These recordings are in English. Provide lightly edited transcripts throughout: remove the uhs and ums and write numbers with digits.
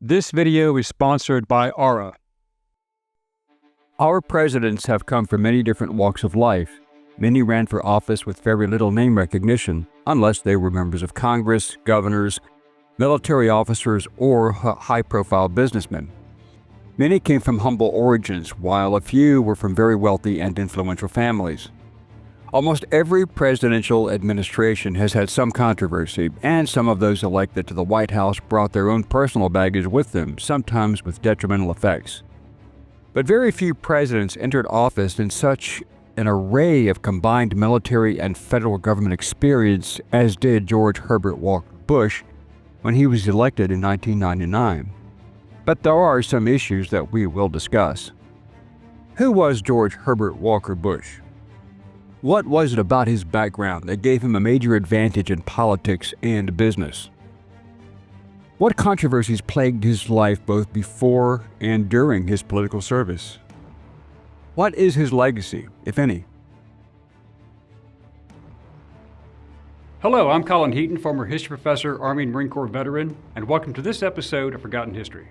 This video is sponsored by Aura. Our presidents have come from many different walks of life. Many ran for office with very little name recognition, unless they were members of Congress, governors, military officers, or high-profile businessmen. Many came from humble origins, while a few were from very wealthy and influential families. Almost every presidential administration has had some controversy, and some of those elected to the White House brought their own personal baggage with them, sometimes with detrimental effects. But very few presidents entered office in such an array of combined military and federal government experience as did George Herbert Walker Bush when he was elected in 1999. But there are some issues that we will discuss. Who was George Herbert Walker Bush? What was it about his background that gave him a major advantage in politics and business? What controversies plagued his life both before and during his political service? What is his legacy, if any? Hello, I'm Colin Heaton, former history professor, Army and Marine Corps veteran, and welcome to this episode of Forgotten History.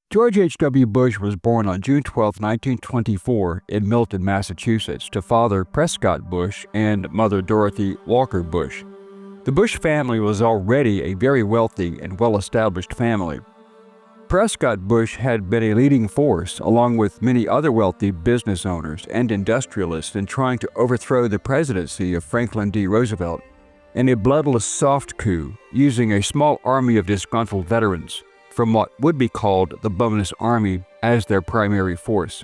George H.W. Bush was born on June 12, 1924, in Milton, Massachusetts, to father Prescott Bush and mother Dorothy Walker Bush. The Bush family was already a very wealthy and well-established family. Prescott Bush had been a leading force, along with many other wealthy business owners and industrialists, in trying to overthrow the presidency of Franklin D. Roosevelt in a bloodless soft coup using a small army of disgruntled veterans from what would be called the Bonus Army as their primary force.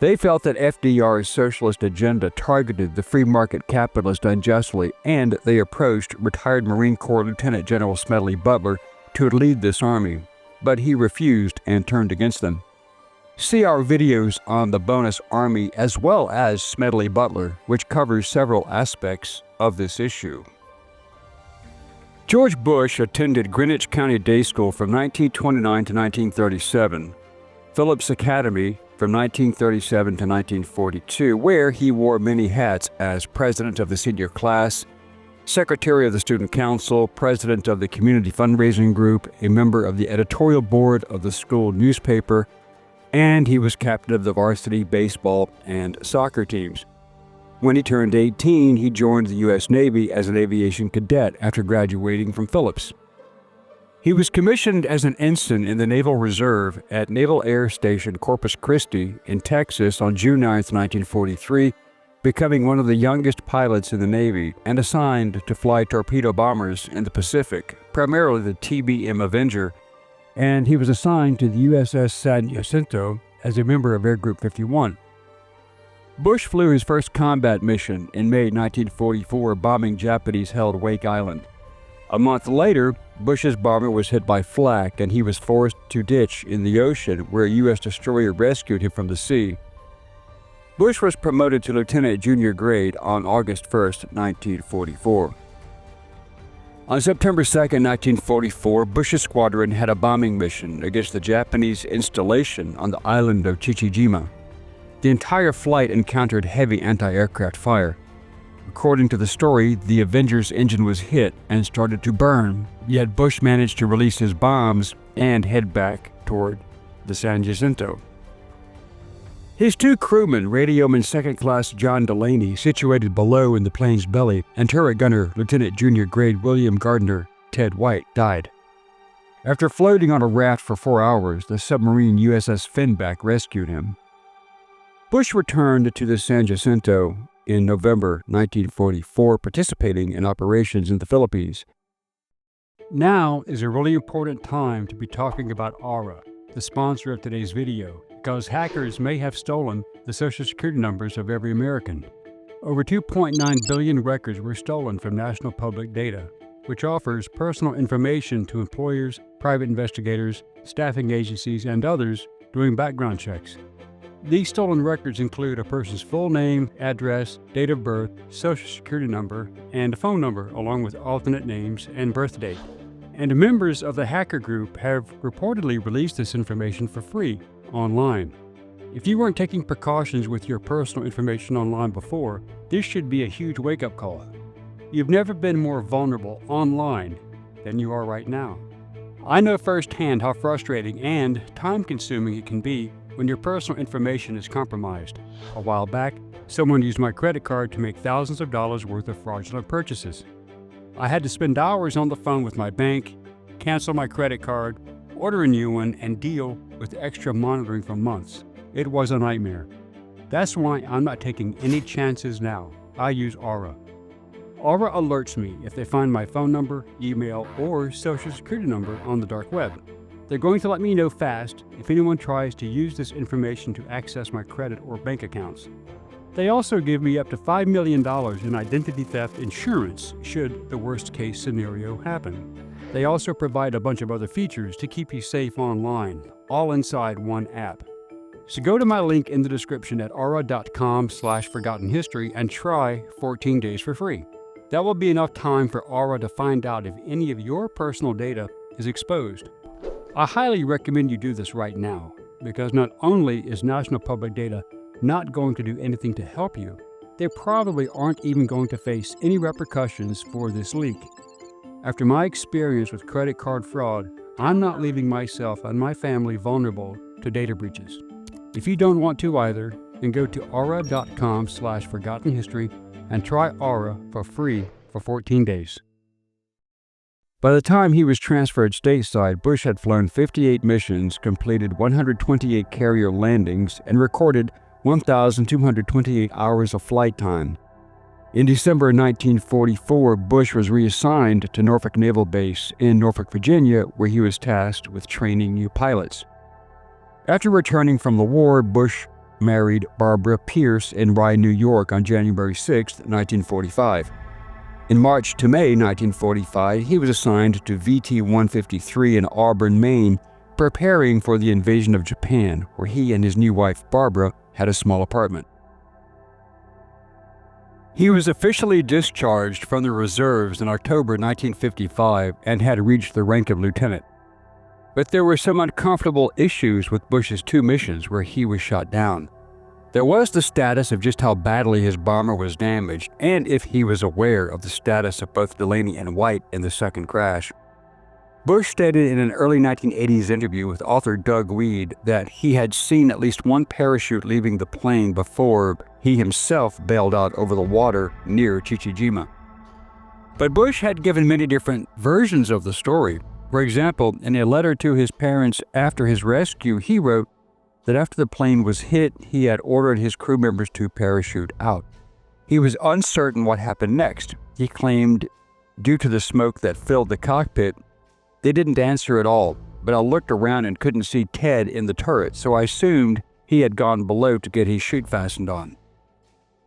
They felt that FDR's socialist agenda targeted the free market capitalist unjustly, and they approached retired Marine Corps Lieutenant General Smedley Butler to lead this army, but he refused and turned against them. See our videos on the Bonus Army as well as Smedley Butler, which covers several aspects of this issue. George Bush attended Greenwich County Day School from 1929 to 1937, Phillips Academy from 1937 to 1942, where he wore many hats as president of the senior class, secretary of the student council, president of the community fundraising group, a member of the editorial board of the school newspaper, and he was captain of the varsity baseball and soccer teams. When he turned 18, he joined the U.S. Navy as an aviation cadet after graduating from Phillips. He was commissioned as an ensign in the Naval Reserve at Naval Air Station Corpus Christi in Texas on June 9, 1943, becoming one of the youngest pilots in the Navy and assigned to fly torpedo bombers in the Pacific, primarily the TBM Avenger, and he was assigned to the USS San Jacinto as a member of Air Group 51. Bush flew his first combat mission in May 1944, bombing Japanese-held Wake Island. A month later, Bush's bomber was hit by flak and he was forced to ditch in the ocean, where a U.S. destroyer rescued him from the sea. Bush was promoted to lieutenant junior grade on August 1, 1944. On September 2, 1944, Bush's squadron had a bombing mission against the Japanese installation on the island of Chichijima. The entire flight encountered heavy anti-aircraft fire. According to the story, the Avenger's engine was hit and started to burn, yet Bush managed to release his bombs and head back toward the San Jacinto. His two crewmen, radioman second class John Delaney, situated below in the plane's belly, and turret gunner Lieutenant Junior Grade William Gardner Ted White, died. After floating on a raft for 4 hours, the submarine USS Finback rescued him. Bush returned to the San Jacinto in November 1944, participating in operations in the Philippines. Now is a really important time to be talking about Aura, the sponsor of today's video, because hackers may have stolen the Social Security numbers of every American. Over 2.9 billion records were stolen from National Public Data, which offers personal information to employers, private investigators, staffing agencies, and others doing background checks. These stolen records include a person's full name, address, date of birth, social security number, and a phone number, along with alternate names and birth date. And members of the hacker group have reportedly released this information for free online. If you weren't taking precautions with your personal information online before, this should be a huge wake-up call. You've never been more vulnerable online than you are right now. I know firsthand how frustrating and time-consuming it can be when your personal information is compromised. A while back, someone used my credit card to make thousands of dollars worth of fraudulent purchases. I had to spend hours on the phone with my bank, cancel my credit card, order a new one, and deal with extra monitoring for months. It was a nightmare. That's why I'm not taking any chances now. I use Aura. Aura alerts me if they find my phone number, email, or social security number on the dark web. They're going to let me know fast if anyone tries to use this information to access my credit or bank accounts. They also give me up to $5 million in identity theft insurance should the worst-case scenario happen. They also provide a bunch of other features to keep you safe online, all inside one app. So go to my link in the description at aura.com/forgottenhistory and try 14 days for free. That will be enough time for Aura to find out if any of your personal data is exposed. I highly recommend you do this right now, because not only is national public data not going to do anything to help you, they probably aren't even going to face any repercussions for this leak. After my experience with credit card fraud, I'm not leaving myself and my family vulnerable to data breaches. If you don't want to either, then go to aura.com/forgottenhistory and try Aura for free for 14 days. By the time he was transferred stateside, Bush had flown 58 missions, completed 128 carrier landings, and recorded 1,228 hours of flight time. In December 1944, Bush was reassigned to Norfolk Naval Base in Norfolk, Virginia, where he was tasked with training new pilots. After returning from the war, Bush married Barbara Pierce in Rye, New York on January 6, 1945. In March to May 1945, he was assigned to VT-153 in Auburn, Maine, preparing for the invasion of Japan, where he and his new wife, Barbara, had a small apartment. He was officially discharged from the reserves in October 1955 and had reached the rank of lieutenant. But there were some uncomfortable issues with Bush's two missions where he was shot down. There was the status of just how badly his bomber was damaged, and if he was aware of the status of both Delaney and White in the second crash. Bush stated in an early 1980s interview with author Doug Weed that he had seen at least one parachute leaving the plane before he himself bailed out over the water near Chichijima. But Bush had given many different versions of the story. For example, in a letter to his parents after his rescue, he wrote that after the plane was hit, he had ordered his crew members to parachute out. He was uncertain what happened next. He claimed, due to the smoke that filled the cockpit, they didn't answer at all, but I looked around and couldn't see Ted in the turret, so I assumed he had gone below to get his chute fastened on.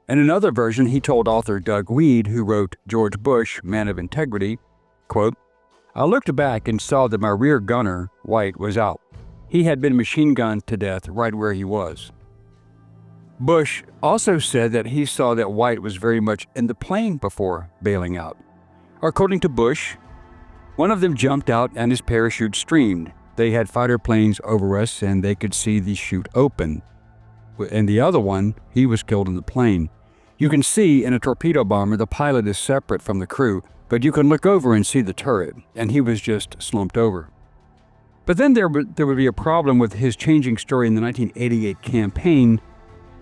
In another version, he told author Doug Weed, who wrote George Bush, Man of Integrity, quote, I looked back and saw that my rear gunner, White, was out. He had been machine gunned to death right where he was. Bush also said that he saw that White was very much in the plane before bailing out. According to Bush, one of them jumped out and his parachute streamed. They had fighter planes over us and they could see the chute open. And the other one, he was killed in the plane. You can see in a torpedo bomber the pilot is separate from the crew, but you can look over and see the turret, and he was just slumped over. But then there would be a problem with his changing story in the 1988 campaign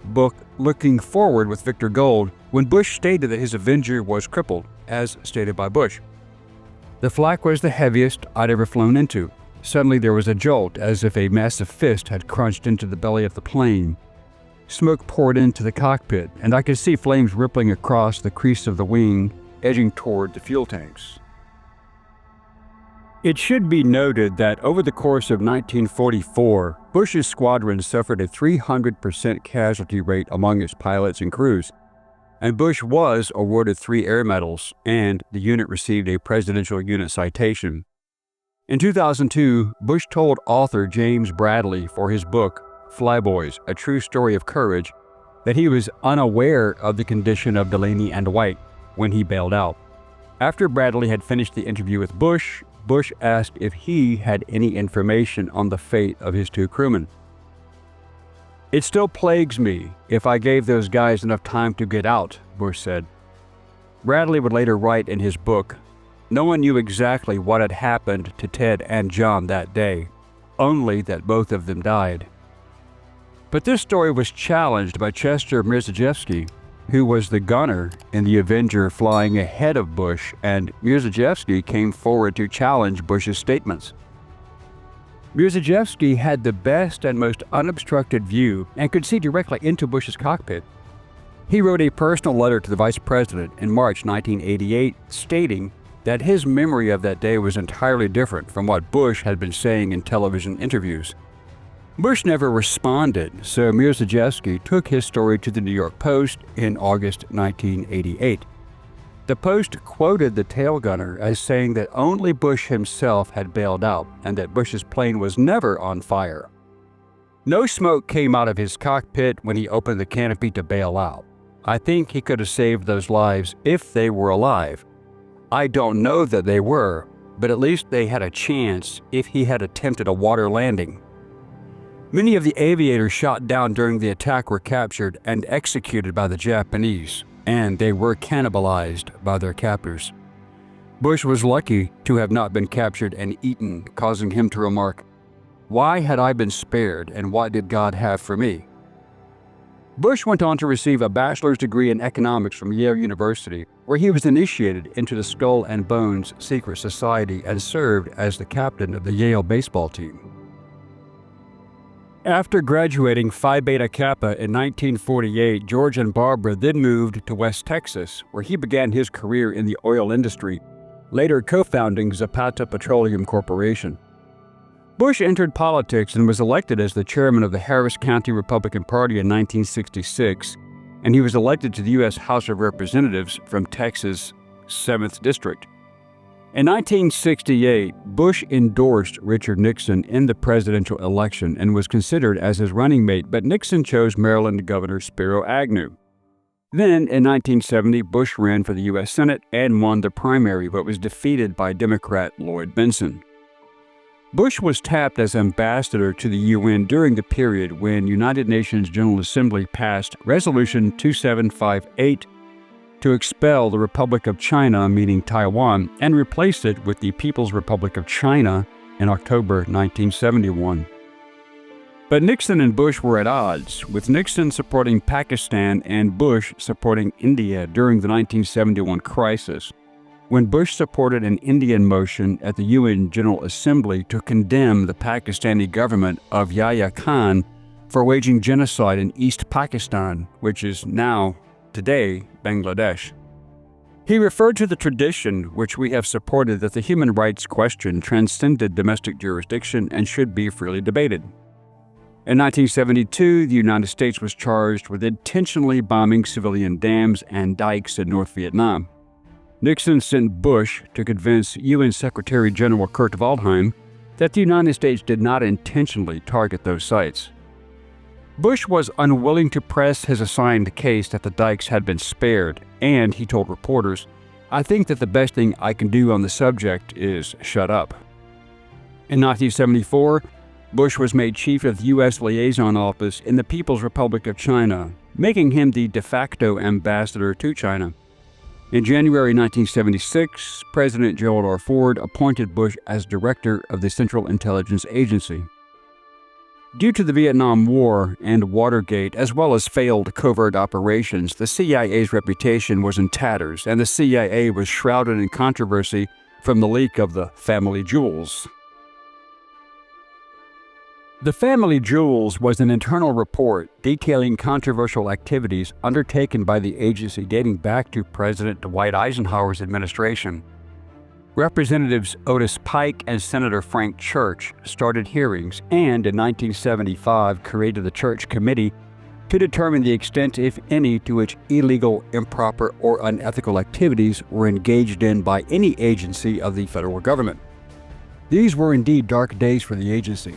book, Looking Forward with Victor Gold, when Bush stated that his Avenger was crippled, as stated by Bush. The flak was the heaviest I'd ever flown into. Suddenly there was a jolt, as if a massive fist had crunched into the belly of the plane. Smoke poured into the cockpit, and I could see flames rippling across the crease of the wing, edging toward the fuel tanks. It should be noted that over the course of 1944, Bush's squadron suffered a 300% casualty rate among its pilots and crews, and Bush was awarded 3 air medals, and the unit received a Presidential Unit Citation. In 2002, Bush told author James Bradley for his book, Flyboys, A True Story of Courage, that he was unaware of the condition of Delaney and White when he bailed out. After Bradley had finished the interview with Bush, Bush asked if he had any information on the fate of his two crewmen. "It still plagues me if I gave those guys enough time to get out," Bush said. Bradley would later write in his book, "No one knew exactly what had happened to Ted and John that day, only that both of them died." But this story was challenged by Chester Mirzajewski, who was the gunner in the Avenger flying ahead of Bush, and Mirzajewski came forward to challenge Bush's statements. Mirzajewski had the best and most unobstructed view and could see directly into Bush's cockpit. He wrote a personal letter to the Vice President in March 1988, stating that his memory of that day was entirely different from what Bush had been saying in television interviews. Bush never responded, so Mirzajewski took his story to the New York Post in August 1988. The Post quoted the tail gunner as saying that only Bush himself had bailed out and that Bush's plane was never on fire. No smoke came out of his cockpit when he opened the canopy to bail out. I think he could have saved those lives if they were alive. I don't know that they were, but at least they had a chance if he had attempted a water landing. Many of the aviators shot down during the attack were captured and executed by the Japanese, and they were cannibalized by their captors. Bush was lucky to have not been captured and eaten, causing him to remark, "Why had I been spared, and what did God have for me?" Bush went on to receive a bachelor's degree in economics from Yale University, where he was initiated into the Skull and Bones Secret Society and served as the captain of the Yale baseball team. After graduating Phi Beta Kappa in 1948, George and Barbara then moved to West Texas, where he began his career in the oil industry, later co-founding Zapata Petroleum Corporation. Bush entered politics and was elected as the chairman of the Harris County Republican Party in 1966, and he was elected to the U.S. House of Representatives from Texas' 7th District. In 1968, Bush endorsed Richard Nixon in the presidential election and was considered as his running mate, but Nixon chose Maryland Governor Spiro Agnew. Then, in 1970, Bush ran for the U.S. Senate and won the primary, but was defeated by Democrat Lloyd Bentsen. Bush was tapped as ambassador to the UN during the period when United Nations General Assembly passed Resolution 2758 to expel the Republic of China, meaning Taiwan, and replace it with the People's Republic of China in October 1971. But Nixon and Bush were at odds, with Nixon supporting Pakistan and Bush supporting India during the 1971 crisis, when Bush supported an Indian motion at the UN General Assembly to condemn the Pakistani government of Yahya Khan for waging genocide in East Pakistan, which is now, today, Bangladesh. He referred to the tradition which we have supported that the human rights question transcended domestic jurisdiction and should be freely debated. In 1972, the United States was charged with intentionally bombing civilian dams and dikes in North Vietnam. Nixon sent Bush to convince UN Secretary General Kurt Waldheim that the United States did not intentionally target those sites. Bush was unwilling to press his assigned case that the dikes had been spared, and he told reporters, "I think that the best thing I can do on the subject is shut up." In 1974, Bush was made chief of the U.S. Liaison Office in the People's Republic of China, making him the de facto ambassador to China. In January 1976, President Gerald R. Ford appointed Bush as director of the Central Intelligence Agency. Due to the Vietnam War and Watergate, as well as failed covert operations, the CIA's reputation was in tatters, and the CIA was shrouded in controversy from the leak of the Family Jewels. The Family Jewels was an internal report detailing controversial activities undertaken by the agency dating back to President Dwight Eisenhower's administration. Representatives Otis Pike and Senator Frank Church started hearings and in 1975 created the Church Committee to determine the extent, if any, to which illegal, improper, or unethical activities were engaged in by any agency of the federal government. These were indeed dark days for the agency.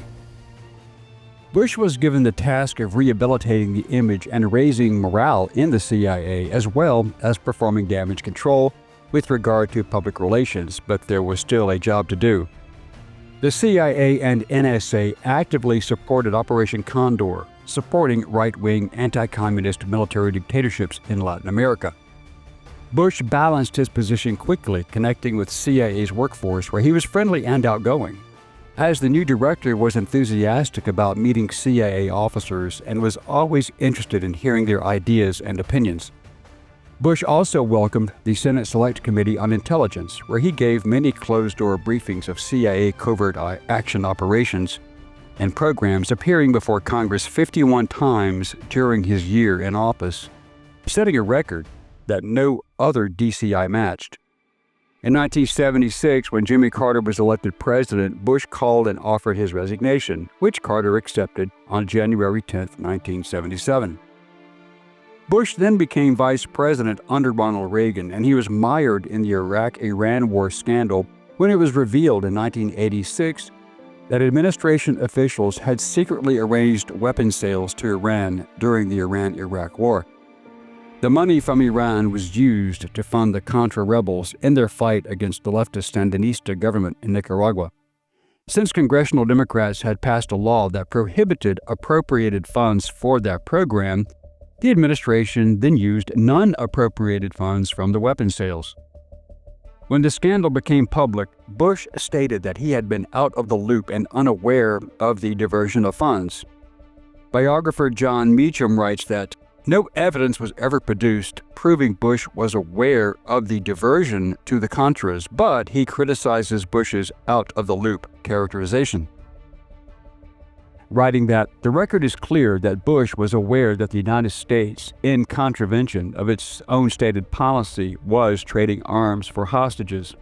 Bush was given the task of rehabilitating the image and raising morale in the CIA, as well as performing damage control with regard to public relations, but there was still a job to do. The CIA and NSA actively supported Operation Condor, supporting right-wing anti-communist military dictatorships in Latin America. Bush balanced his position quickly, connecting with CIA's workforce where he was friendly and outgoing. As the new director was enthusiastic about meeting CIA officers and was always interested in hearing their ideas and opinions. Bush also welcomed the Senate Select Committee on Intelligence, where he gave many closed-door briefings of CIA covert action operations and programs, appearing before Congress 51 times during his year in office, setting a record that no other DCI matched. In 1976, when Jimmy Carter was elected president, Bush called and offered his resignation, which Carter accepted on January 10, 1977. Bush then became vice president under Ronald Reagan, and he was mired in the Iraq-Iran war scandal when it was revealed in 1986 that administration officials had secretly arranged weapons sales to Iran during the Iran-Iraq war. The money from Iran was used to fund the Contra rebels in their fight against the leftist Sandinista government in Nicaragua. Since congressional Democrats had passed a law that prohibited appropriated funds for that program, the administration then used non-appropriated funds from the weapons sales. When the scandal became public, Bush stated that he had been out of the loop and unaware of the diversion of funds. Biographer John Meacham writes that no evidence was ever produced proving Bush was aware of the diversion to the Contras, but he criticizes Bush's out-of-the-loop characterization, writing that the record is clear that Bush was aware that the United States, in contravention of its own stated policy, was trading arms for hostages.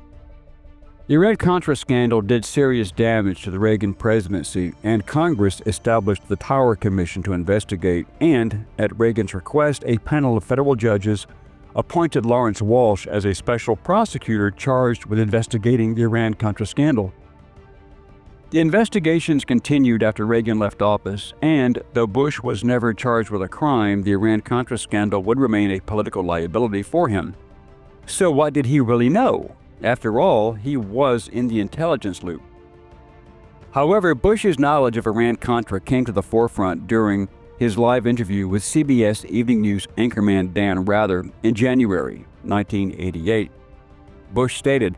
The Iran-Contra scandal did serious damage to the Reagan presidency, and Congress established the Tower Commission to investigate, and, at Reagan's request, a panel of federal judges appointed Lawrence Walsh as a special prosecutor charged with investigating the Iran-Contra scandal. The investigations continued after Reagan left office, and though Bush was never charged with a crime, the Iran-Contra scandal would remain a political liability for him. So what did he really know? After all, he was in the intelligence loop. However, Bush's knowledge of Iran-Contra came to the forefront during his live interview with CBS Evening News anchorman Dan Rather in January 1988. Bush stated,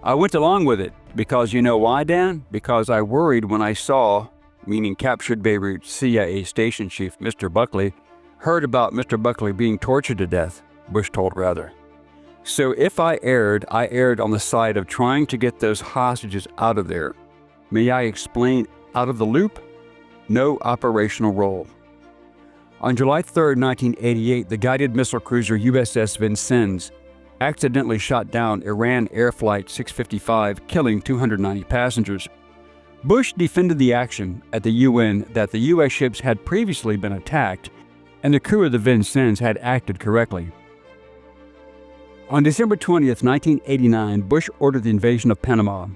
"I went along with it because you know why, Dan? Because I worried when I saw, meaning captured Beirut CIA station chief Mr. Buckley, heard about Mr. Buckley being tortured to death," Bush told Rather. "So if I erred on the side of trying to get those hostages out of there. May I explain out of the loop? No operational role." On July 3, 1988, the guided missile cruiser USS Vincennes accidentally shot down Iran Air Flight 655, killing 290 passengers. Bush defended the action at the UN that the U.S. ships had previously been attacked and the crew of the Vincennes had acted correctly. On December 20, 1989, Bush ordered the invasion of Panama,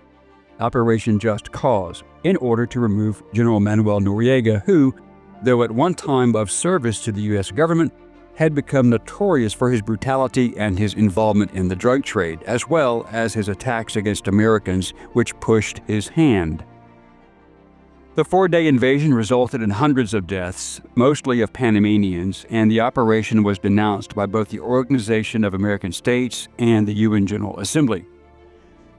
Operation Just Cause, in order to remove General Manuel Noriega, who, though at one time of service to the U.S. government, had become notorious for his brutality and his involvement in the drug trade, as well as his attacks against Americans, which pushed his hand. The four-day invasion resulted in hundreds of deaths, mostly of Panamanians, and the operation was denounced by both the Organization of American States and the UN General Assembly.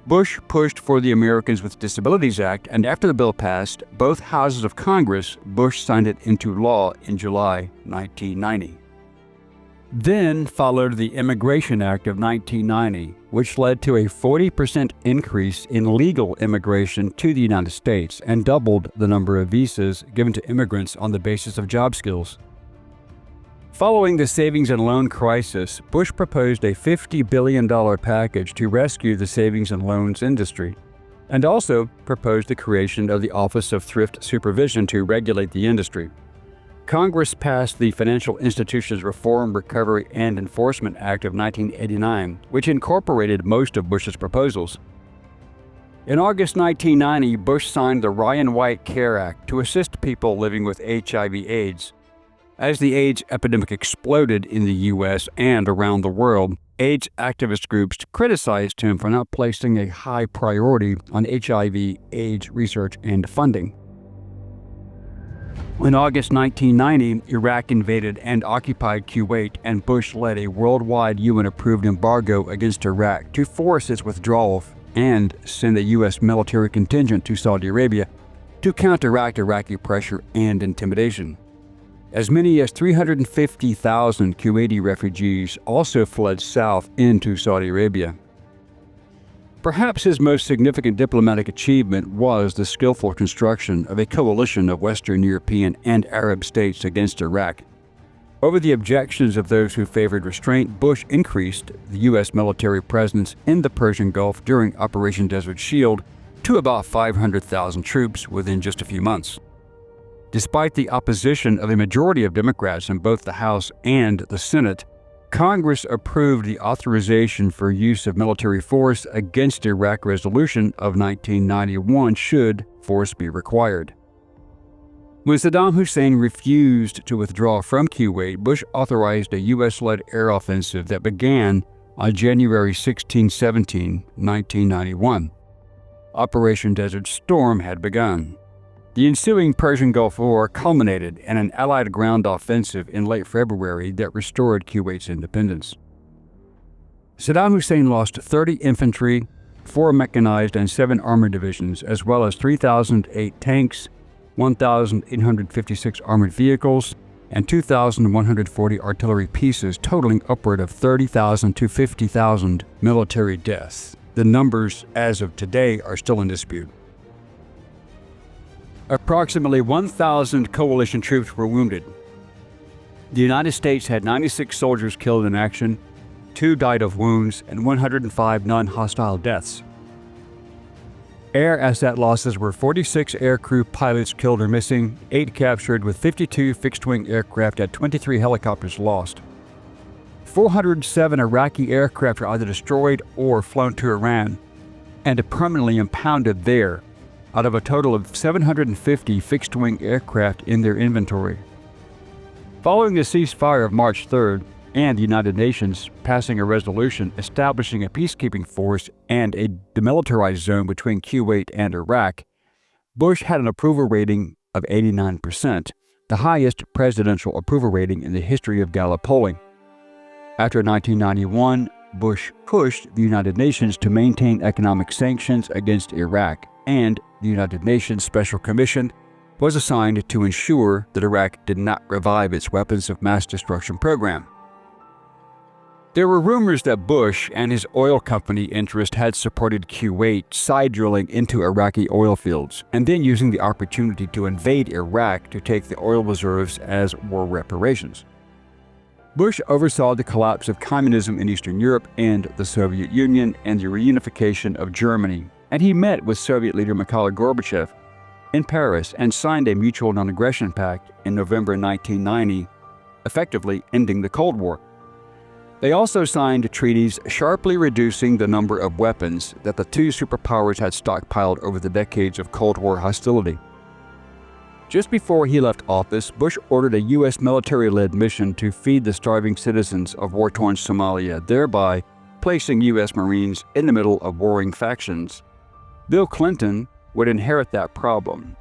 Bush pushed for the Americans with Disabilities Act, and after the bill passed both houses of Congress, Bush signed it into law in July 1990. Then followed the Immigration Act of 1990, which led to a 40% increase in legal immigration to the United States and doubled the number of visas given to immigrants on the basis of job skills. Following the savings and loan crisis, Bush proposed a $50 billion package to rescue the savings and loans industry, and also proposed the creation of the Office of Thrift Supervision to regulate the industry. Congress passed the Financial Institutions Reform, Recovery, and Enforcement Act of 1989, which incorporated most of Bush's proposals. In August 1990, Bush signed the Ryan White Care Act to assist people living with HIV/AIDS. As the AIDS epidemic exploded in the U.S. and around the world, AIDS activist groups criticized him for not placing a high priority on HIV/AIDS research and funding. In August 1990, Iraq invaded and occupied Kuwait, and Bush led a worldwide UN-approved embargo against Iraq to force its withdrawal and send a U.S. military contingent to Saudi Arabia to counteract Iraqi pressure and intimidation. As many as 350,000 Kuwaiti refugees also fled south into Saudi Arabia. Perhaps his most significant diplomatic achievement was the skillful construction of a coalition of Western European and Arab states against Iraq. Over the objections of those who favored restraint, Bush increased the U.S. military presence in the Persian Gulf during Operation Desert Shield to about 500,000 troops within just a few months. Despite the opposition of a majority of Democrats in both the House and the Senate, Congress approved the authorization for use of military force against Iraq resolution of 1991 should force be required. When Saddam Hussein refused to withdraw from Kuwait, Bush authorized a U.S.-led air offensive that began on January 16-17, 1991. Operation Desert Storm had begun. The ensuing Persian Gulf War culminated in an Allied ground offensive in late February that restored Kuwait's independence. Saddam Hussein lost 30 infantry, 4 mechanized and 7 armored divisions, as well as 3,008 tanks, 1,856 armored vehicles, and 2,140 artillery pieces, totaling upward of 30,000 to 50,000 military deaths. The numbers, as of today, are still in dispute. Approximately 1,000 coalition troops were wounded. The United States had 96 soldiers killed in action, 2 died of wounds, and 105 non-hostile deaths. Air asset losses were 46 aircrew pilots killed or missing, 8 captured, with 52 fixed-wing aircraft and 23 helicopters lost. 407 Iraqi aircraft were either destroyed or flown to Iran and permanently impounded there, out of a total of 750 fixed-wing aircraft in their inventory. Following the ceasefire of March 3rd and the United Nations passing a resolution establishing a peacekeeping force and a demilitarized zone between Kuwait and Iraq, Bush had an approval rating of 89%, the highest presidential approval rating in the history of Gallup polling. After 1991, Bush pushed the United Nations to maintain economic sanctions against Iraq, and the United Nations Special Commission was assigned to ensure that Iraq did not revive its weapons of mass destruction program. There were rumors that Bush and his oil company interest had supported Kuwait side drilling into Iraqi oil fields and then using the opportunity to invade Iraq to take the oil reserves as war reparations. Bush oversaw the collapse of communism in Eastern Europe and the Soviet Union and the reunification of Germany, and he met with Soviet leader Mikhail Gorbachev in Paris and signed a mutual non-aggression pact in November 1990, effectively ending the Cold War. They also signed treaties sharply reducing the number of weapons that the two superpowers had stockpiled over the decades of Cold War hostility. Just before he left office, Bush ordered a U.S. military-led mission to feed the starving citizens of war-torn Somalia, thereby placing U.S. Marines in the middle of warring factions. Bill Clinton would inherit that problem.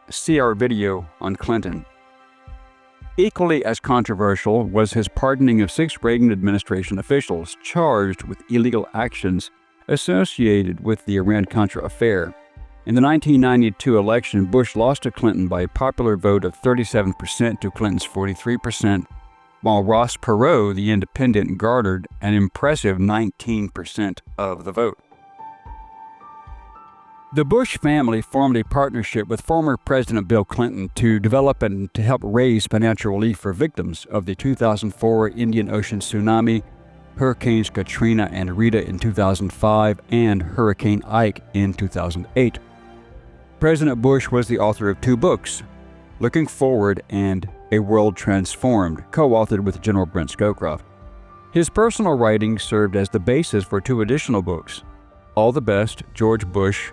See our video on Clinton. Equally as controversial was his pardoning of 6 Reagan administration officials charged with illegal actions associated with the Iran-Contra affair. In the 1992 election, Bush lost to Clinton by a popular vote of 37% to Clinton's 43%, while Ross Perot, the independent, garnered an impressive 19% of the vote. The Bush family formed a partnership with former President Bill Clinton to develop and to help raise financial relief for victims of the 2004 Indian Ocean tsunami, Hurricanes Katrina and Rita in 2005, and Hurricane Ike in 2008. President Bush was the author of 2 books, Looking Forward and A World Transformed, co-authored with General Brent Scowcroft. His personal writings served as the basis for 2 additional books, All the Best, George Bush,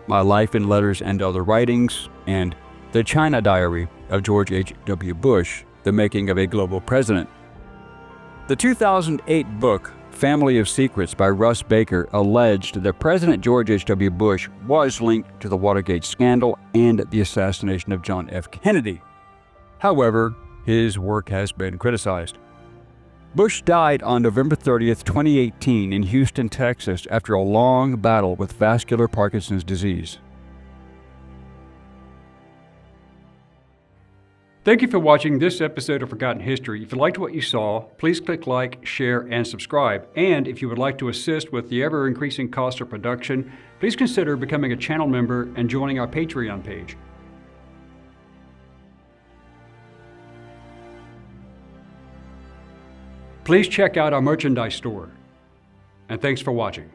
My Life in Letters and Other Writings, and The China Diary of George H.W. Bush, The Making of a Global President. The 2008 book, Family of Secrets by Russ Baker, alleged that President George H.W. Bush was linked to the Watergate scandal and the assassination of John F. Kennedy. However, his work has been criticized. Bush died on November 30th, 2018 in Houston, Texas, after a long battle with vascular Parkinson's disease. Thank you for watching this episode of Forgotten History. If you liked what you saw, please click like, share, and subscribe. And if you would like to assist with the ever-increasing cost of production, please consider becoming a channel member and joining our Patreon page. Please check out our merchandise store. And thanks for watching.